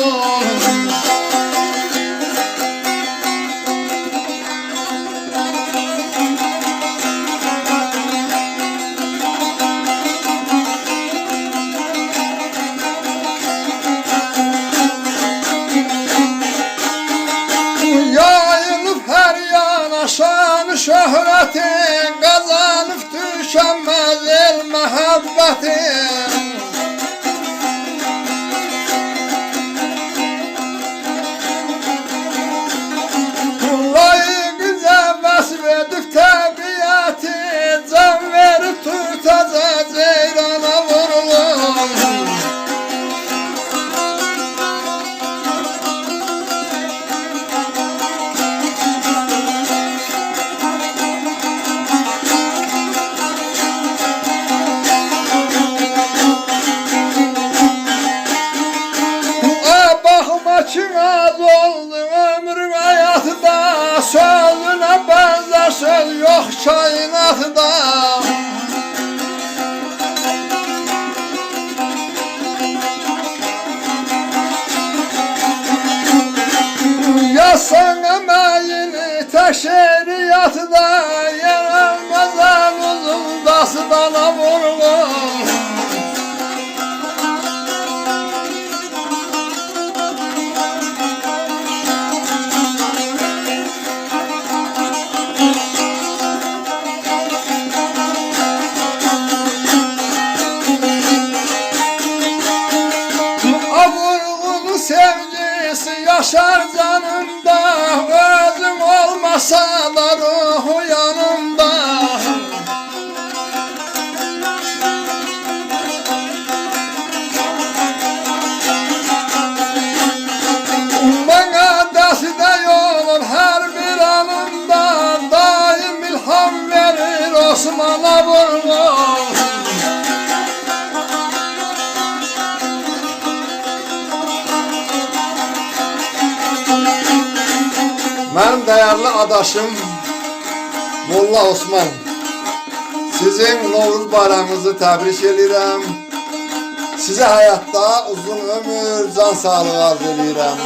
vurgun. Yayılıp her yana şan şöhretin, kazanıp tükenmez el muhabbetin. Kullayı güzel vasfedip tabiatı, can verip tutacak ceyrana vurulur. Bakmaçın az oldu ömrün hayatında, sözüne benzer söz yok kainatta. Yazsan emeğini tek şeriatda, yer almaz uzun dastana vurgun. Sevgisi yaşar canımda, özüm olmasa da ruhu yanımda. Bana destek olur her bir anımda, daim ilham verir Osman'a vurgun. Benim değerli adaşım Molla Osman, sizin Novruz bayramınızı təbrik edirəm. Size hayatta uzun ömür, can sağlığı arzu edirəm.